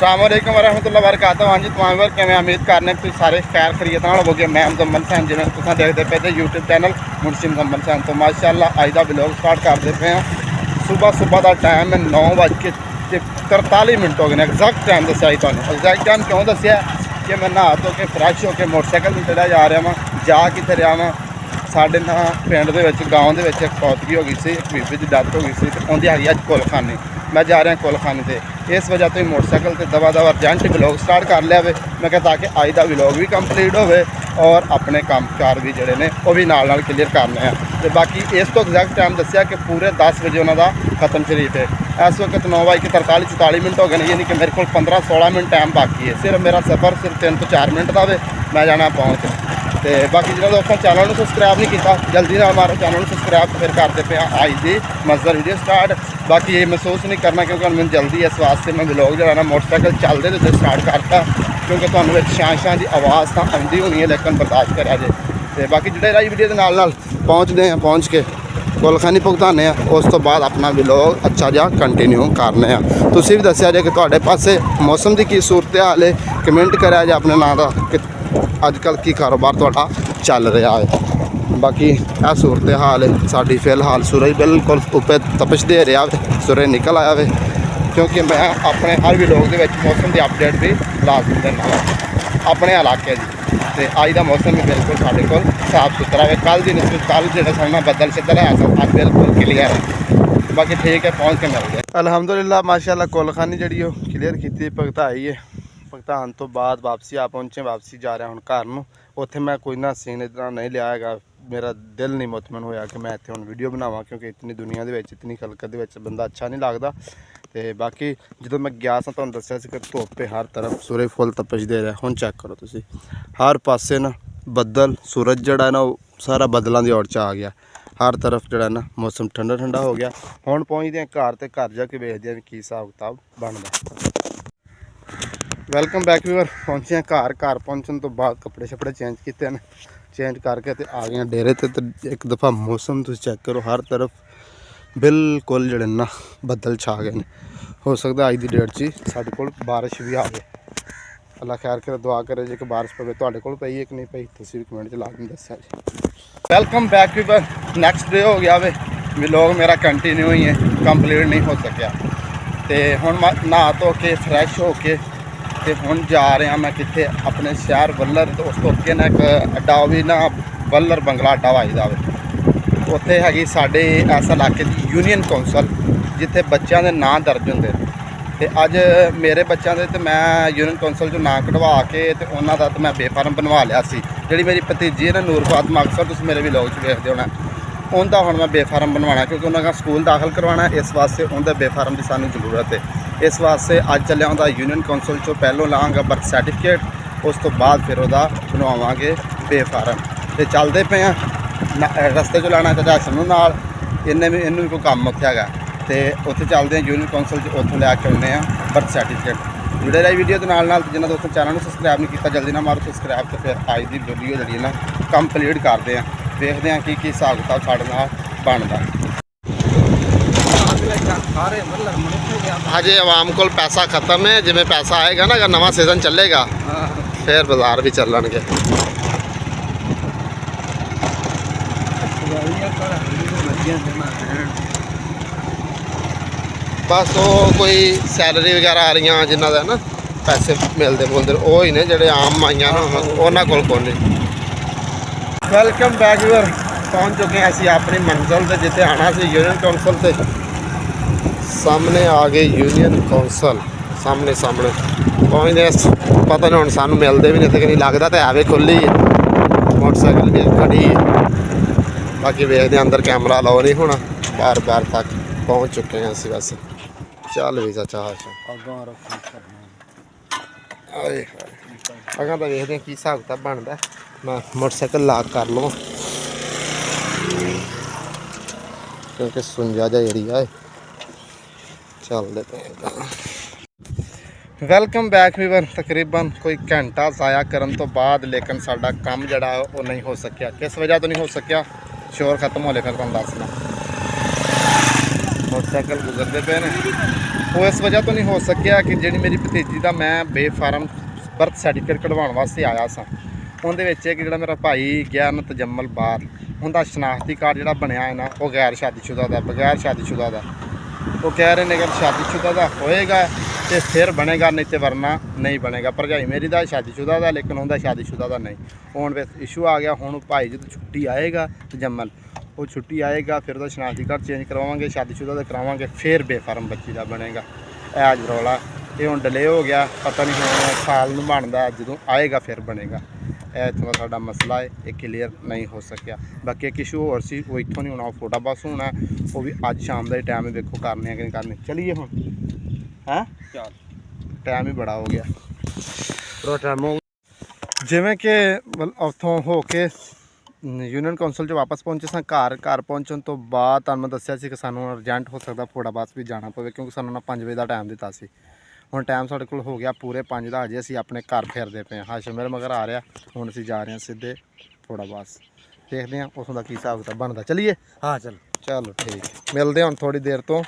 अस्सलामुअलैकुम वरहमतुल्लाहि वबरकातुहू। हाँ जी तुम वर्ग मैं उम्मीद करने तुम सारे खैर खरीत हो गए। मैं मुजम्मल सैन जिन्हें तुम देखते पे यूट्यूब चैनल मुंशी मुजम्मल सैन। तो माशाअल्लाह अज का ब्लॉग स्टार्ट करते पे हैं। सुबह का टाइम है 9:43 हो गए। एग्जैक्ट टाइम दसिया जी तुम। एग्जैक्ट टाइम क्यों दसिया कि मैं नहा धो के फ्रैश होकर मोटरसाइकिल पर चढ़िया जा रहा वहाँ। जा कितने रहा वहाँ साढ़े ना पिंड के गाँव के एक पौतगी हो गई सी, एक बीबी की डेथ हो गई सी। तो उनकी हैगी अज कुलखानी। मैं जा रहा कुलखानी से इस वजह तो मोटरसाइकिल से दवा अर्जेंट ब्लॉग स्टार्ट कर लिया वे। मैं क्या ताकि अज का ब्लॉग भी कंप्लीट होवे और अपने काम कार भी जोड़े ने वह भी नाल क्लीयर करने हैं। तो बाकी इस तो एग्जैक्ट टाइम दसिया कि पूरे 10 बजे उन्होंने खत्म शरीफ है। इस वक्त 9:43 हो गए, यानी कि मेरे को 15-16 मिनट टाइम बाकी है। सिर्फ मेरा सफ़र सिर्फ 3 तो 4 मिनट का वे मैं जाना पहुँच। तो बाकी जिन्होंने दोस्तों चैनल में सबसक्राइब नहीं किया जल्दी ना हमारे चैनल में सबसक्राइब फिर करते पे आज की मज़ेदार वीडियो स्टार्ट। बाकी ये महसूस नहीं करना क्योंकि मैंने जल्दी इस वास्ते मैं ब्लॉग जो है ना मोटरसाइकिल चलते तो स्टार्ट करता क्योंकि तुम्हें एक शां की आवाज़ तो आती होनी है लेकिन बर्दाश्त करा जे। तो बाकी जुड़े रही वीडियो के नाल पहुँचते हैं, पहुँच के कुलखानी भुगताने उस तो बाद अपना ब्लॉग अच्छा जहा कंटिन्यू करने। तुम भी दसिया जे कि तुहाडे पासे मौसम की सूरत हाल है, कमेंट करा जे अपने नाम का कि अजकल की कारोबार तुहाडा चल रहा है। बाकी यह सूरत हाल है साड़ी। फिलहाल सूरज बिल्कुल उपर तपश दे रहा है, सूरज निकल आया है क्योंकि मैं अपने हर व्लॉग के मौसम की अपडेट भी लाजमी देना अपने इलाके की। तो अज का मौसम भी बिल्कुल साढ़े को साफ सुथरा है। कल की नस्बत कल जो सामना बदल शदल है अज बिल्कुल क्लीयर है। बाकी ठीक है पहुँच के मिल गए अलहमदुलिल्लाह माशाअल्लाह। कुलखानी जी क्लीयर की भुगताई है। भुगतान तो बाद वापसी आ पहुँचे, वापसी जा रहा हूँ घर में। उत्थे मैं कोई ना सीन इतना नहीं लिया है, मेरा दिल नहीं मुतमन होया कि मैं इतने हूँ वीडियो बनावा क्योंकि इतनी दुनिया के इतनी खलकत के बंदा अच्छा नहीं लगता। तो बाकी जो मैं गया सा तुहानूं दस्सिया सी कि धुप्प है हर तरफ, सूरज फुल तपश दे रहा। हुण चेक करो तुसीं हर पासे ना बदल, सूरज जड़ा ना सारा बदलों की ओर च आ गया। हर तरफ जड़ा ना मौसम ठंडा ठंडा हो गया। हुण पहुँचते हैं घर, तो घर जाके वेखते हैं की हिसाब किताब बनता। Welcome back viewer. पहुँचे हैं घर, घर पहुँचने तो बाद कपड़े शपड़े चेंज किए हैं, चेंज करके तो आ गए डेरे ते। तो एक दफ़ा मौसम तुम चेक करो हर तरफ बिल्कुल जड़े ना बदल छा गए। हो सकता अज की डेट च साढ़े को बारिश भी आ गई। अल्लाह खैर करे, दुआ करे जे कि बारिश पवे तुहाडे कोल पई है कि नहीं पई, तुसीं भी कमेंट च लाजमी दस्सिया जी। Welcome back viewer. Next day हो गया वे, व्लॉग मेरा कंटिन्यू ही है, कंप्लीट नहीं हो सकिया। तो हुण नहा धो के फ्रैश हो के तो हुण जा रहा मैं कितने अपने शहर वल्लर। तो उस तो अगे ना एक अड्डा भी ना वल्लर बंगला अड्डा वाई दा वे। उत्थे हैगी साडे इस इलाके की यूनीयन कौंसल जिथे बच्चों के नाम दर्ज होंगे। तो अज मेरे बच्चों के तो मैं यूनीयन कौंसल जो नाम कढ़वा के तो उन्हों का तो मैं बेफार्म बनवा लिया सी। जी मेरी भतीजी है ना नूर फातिमा, अक्सर तुम मेरे व्लॉग देखते होना, उनका हुण मैं बेफार्म बनवाना क्योंकि उन्होंने स्कूल दाखिल करवाना। इस वास्ते उनके बेफार्म की सानू जरूरत है। इस वास्ते अज चलिया उनका यूनीयन कौंसल चो पहलों लाँगा बर्थ सर्टिफिकेट, उस तो बाद फिर वह बनवावांगे बेफार्म। तो चलते पे हैं रस्ते चो लाना चाचा सनू नाल, इन्हें भी इनू भी कोई काम उत्थे हैगा। तो उत्थे चलते हैं यूनीयन कौंसल उत्थों लैके आने बर्थ सर्टिफिकेट। जुड़े रही वीडियो के नाल जिन्होंने दोस्तों चैनल में सबसक्राइब नहीं किया जल्दी ना मारो सबसक्राइब। तो फिर अज की वीडियो जी ना कंप्लीट करते हैं, देखते हैं कि हिसाब किताब साढ़े नाल बनता। हजे आवाम को पैसा खत्म है, जिमें पैसा आएगा ना अगर नवा सीजन चलेगा फिर बाजार भी चलणगे। बस वो कोई सैलरी वगैरह आ रही जिन्हों का ना पैसे मिलते मुलते वो ही ने जोड़े आम माइया ना उन्होंने को नहीं। Welcome back viewer. पहुँच चुके हैं असी अपनी मंजिल से जिथे आना से यूनीयन कौंसल से। सामने आ गए यूनीयन कौंसल, सामने सामने पहुँचते पता नहीं हम सानू मिलते भी नहीं थे, नहीं लगता तो है खुली है, मोटरसाइकिल भी खड़ी है। बाकी वेखते अंदर कैमरा अलाउ नहीं होना। बार बार तक पहुँच चुके हैं असी। वैसे चल भी चाचा अगर तो वेखते की हिसाब किताब बनता। मैं मोटरसाइकिल लॉक कर लवां क्योंकि सुंजा जा एरिया है। चलते पे वेलकम बैक व्यूअर। तकरीबन कोई घंटा जाया करने तो बाद लेकिन साडा काम जड़ा वो नहीं हो सकिया। किस वजह तो नहीं हो सकिया, शोर खत्म हो फिर तुहानूं दसना। मोटरसाइकिल गुजरते पे ने ਉਹ ਇਸ ਵਜ੍ਹਾ ਤੋਂ ਨਹੀਂ ਹੋ ਸਕਿਆ ਕਿ ਜਿਹੜੀ ਮੇਰੀ ਭਤੀਜੀ ਦਾ ਮੈਂ ਬੇਫਾਰਮ ਬਰਥ ਸਰਟੀਫਿਕੇਟ ਕਢਵਾਉਣ ਵਾਸਤੇ ਆਇਆ ਸਾਂ, ਉਹਦੇ ਵਿੱਚ ਇੱਕ ਜਿਹੜਾ ਮੇਰਾ ਭਾਈ ਗਿਆ ਨਾ ਤਜੰਮਲ ਬਾਹਰ, ਉਹਦਾ ਸ਼ਨਾਖਤੀ ਕਾਰਡ ਜਿਹੜਾ ਬਣਿਆ ਹੈ ਨਾ ਉਹ ਗੈਰ ਸ਼ਾਦੀशुदा ਦਾ, ਬਗੈਰ ਸ਼ਾਦੀशुदा ਦਾ। ਉਹ ਕਹਿ ਰਹੇ ਨੇ ਕਿ ਸ਼ਾਦੀशुदा ਦਾ ਹੋਏਗਾ ਤੇ ਫਿਰ ਬਣੇਗਾ, ਨਹੀਂ ਤੇ ਵਰਨਾ ਨਹੀਂ ਬਣੇਗਾ। ਭਰਜਾਈ ਮੇਰੀ ਦਾ ਸ਼ਾਦੀशुदा ਦਾ, ਲੇਕਿਨ ਉਹਦਾ ਸ਼ਾਦੀशुदा ਦਾ ਨਹੀਂ। ਹੁਣ ਵਿੱਚ ਇਸ਼ੂ ਆ ਗਿਆ। ਹੁਣ ਭਾਈ ਜਦੋਂ ਛੁੱਟੀ ਆਏਗਾ ਤਜੰਮਲ, ਉਹ ਛੁੱਟੀ ਆਏਗਾ ਫਿਰ ਉਹਦਾ ਸ਼ਨਾਖਤੀ ਕਾਰਡ ਚੇਂਜ ਕਰਵਾਵਾਂਗੇ, ਸ਼ਾਦੀशुदा ਦਾ ਕਰਾਵਾਂਗੇ, ਫਿਰ ਬੇਫਾਰਮ ਬੱਚੀ ਦਾ ਬਣੇਗਾ। ਇਹ ਅੱਜ ਰੌਲਾ, ਇਹ ਹੁਣ ਡਿਲੇ ਹੋ ਗਿਆ, ਪਤਾ ਨਹੀਂ ਹੁਣ ਸਾਲ ਨੂੰ ਬਣਦਾ, ਜਦੋਂ ਆਏਗਾ ਫਿਰ ਬਣੇਗਾ। ਇਹ ਇੱਥੋਂ ਦਾ ਸਾਡਾ ਮਸਲਾ ਹੈ, ਇਹ ਕਲੀਅਰ ਨਹੀਂ ਹੋ ਸਕਿਆ। ਬਾਕੀ ਇੱਕ ਇਸ਼ੂ ਹੋਰ ਸੀ, ਉਹ ਇੱਥੋਂ ਨਹੀਂ ਹੋਣਾ, ਉਹ ਫੋਟਾ ਬੱਸ ਹੋਣਾ, ਉਹ ਵੀ ਅੱਜ ਸ਼ਾਮ ਦਾ ਹੀ ਟਾਈਮ ਹੈ, ਵੇਖੋ ਕਰਨੇ ਆ ਕਿ ਨਹੀਂ ਕਰਨੇ। ਚਲੀਏ ਹੁਣ, ਹੈਂ ਟਾਈਮ ਹੀ ਬੜਾ ਹੋ ਗਿਆ। ਜਿਵੇਂ ਕਿ ਉੱਥੋਂ ਹੋ ਕੇ ਯੂਨੀਅਨ ਕੌਂਸਲ 'ਚ ਵਾਪਸ ਪਹੁੰਚੇ ਸਾਂ ਘਰ ਪਹੁੰਚਣ ਤੋਂ ਬਾਅਦ ਤੁਹਾਨੂੰ ਮੈਂ ਦੱਸਿਆ ਸੀ ਕਿ ਸਾਨੂੰ ਅਰਜੈਂਟ ਹੋ ਸਕਦਾ ਫੋੜਾ ਬੱਸ ਵੀ ਜਾਣਾ ਪਵੇ, ਕਿਉਂਕਿ ਸਾਨੂੰ ਨਾ 5 ਵਜੇ ਦਾ ਟਾਈਮ ਦਿੱਤਾ ਸੀ। ਹੁਣ ਟਾਈਮ ਸਾਡੇ ਕੋਲ ਹੋ ਗਿਆ ਪੂਰੇ 5 ਦਾ। ਅਜੇ ਅਸੀਂ ਆਪਣੇ ਘਰ ਫਿਰਦੇ ਪਏ ਹਾਂ। ਹਾਸ਼ਮ ਮੇਰੇ ਮਗਰ ਆ ਰਿਹਾ। ਹੁਣ ਅਸੀਂ ਜਾ ਰਹੇ ਹਾਂ ਸਿੱਧੇ ਫੋੜਾ ਬੱਸ, ਦੇਖਦੇ ਹਾਂ ਉੱਥੋਂ ਦਾ ਕੀ ਹਿਸਾਬ ਕਿਤਾਬ ਬਣਦਾ। ਚਲੀਏ? ਹਾਂ ਚਲੋ ਠੀਕ, ਮਿਲਦੇ ਹਾਂ ਹੁਣ ਥੋੜ੍ਹੀ ਦੇਰ ਤੋਂ।